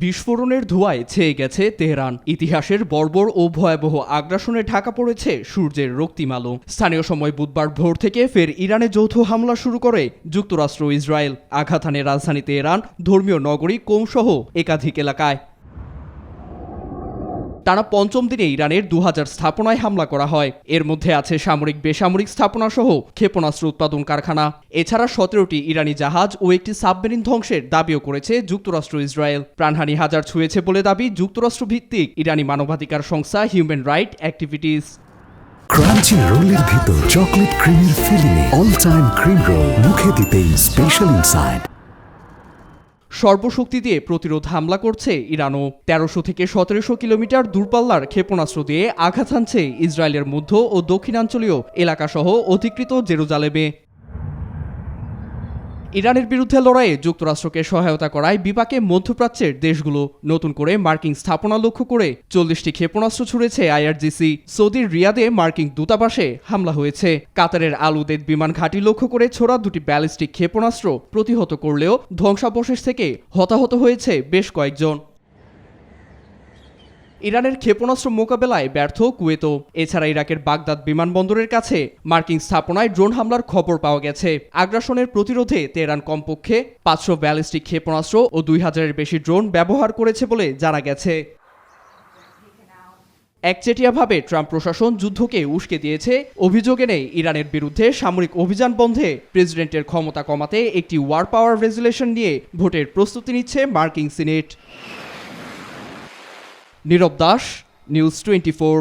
বিস্ফোরণের ধোঁয়ায় ছেয়ে গেছে তেহরান। ইতিহাসের বর্বর ও ভয়াবহ আগ্রাসনে ঢাকা পড়েছে সূর্যের রক্তিম আলো। স্থানীয় সময় বুধবার ভোর থেকে ফের ইরানে যৌথ হামলা শুরু করে যুক্তরাষ্ট্র ও ইসরায়েল। আঘাত হানে রাজধানী তেহরান, ধর্মীয় নগরী কোম সহ একাধিক এলাকায়। টানা পঞ্চম দিনে ইরানের 2000 স্থাপনায় হামলা করা হয়। এর মধ্যে আছে সামরিক বেসামরিক স্থাপনা সহ ক্ষেপণাস্ত্র উৎপাদন কারখানা। এছাড়া 17টি ইরানি জাহাজ ও একটি সাবমেরিন ধ্বংসের দাবিও করেছে যুক্তরাষ্ট্র ইসরায়েল। প্রাণহানি হাজার ছুঁয়েছে বলে দাবি যুক্তরাষ্ট্র ভিত্তিক ইরানি মানবাধিকার সংস্থা হিউম্যান রাইট অ্যাক্টিভিটিস। ক্রাঞ্চি রোলের ভিতর চকলেট ক্রিমের filling, all time cream roll, মুখে দিতেই স্পেশাল ইনসাইড। সর্বশক্তি দিয়ে প্রতিরোধ হামলা করছে ইরানও। 1300 থেকে 1700 কিলোমিটার দূরপাল্লার ক্ষেপণাস্ত্র দিয়ে আঘাত হানছে ইসরায়েলের মধ্য ও দক্ষিণাঞ্চলীয় এলাকাসহ অধিকৃত জেরুজালেমে। ইরানের বিরুদ্ধে লড়াইয়ে যুক্তরাষ্ট্রকে সহায়তা করায় বিপাকে মধ্যপ্রাচ্যের দেশগুলো। নতুন করে মার্কিন স্থাপনা লক্ষ্য করে 40টি ক্ষেপণাস্ত্র ছুড়েছে আইআরজিসি। সৌদির রিয়াদে মার্কিন দূতাবাসে হামলা হয়েছে। কাতারের আল উদেদ বিমান ঘাঁটি লক্ষ্য করে ছোড়া দুটি ব্যালিস্টিক ক্ষেপণাস্ত্র প্রতিহত করলেও ধ্বংসাবশেষ থেকে হতাহত হয়েছে বেশ কয়েকজন। ইরানের ক্ষেপণাস্ত্র মোকাবেলায় ব্যর্থ কুয়েতও। এছাড়া ইরাকের বাগদাদ বিমানবন্দরের কাছে মার্কিন স্থাপনায় ড্রোন হামলার খবর পাওয়া গেছে। আগ্রাসনের প্রতিরোধে তেহরান কমপক্ষে 500 ব্যালিস্টিক ক্ষেপণাস্ত্র ও 2000-এর বেশি ড্রোন ব্যবহার করেছে বলে জানা গেছে। একচেটিয়াভাবে ট্রাম্প প্রশাসন যুদ্ধকে উস্কে দিয়েছে অভিযোগ এনে ইরানের বিরুদ্ধে সামরিক অভিযান বন্ধে প্রেসিডেন্টের ক্ষমতা কমাতে একটি ওয়ার পাওয়ার রেজুলেশন নিয়ে ভোটের প্রস্তুতি নিচ্ছে মার্কিন সিনেট। নীরব দাস, নিউজ 24।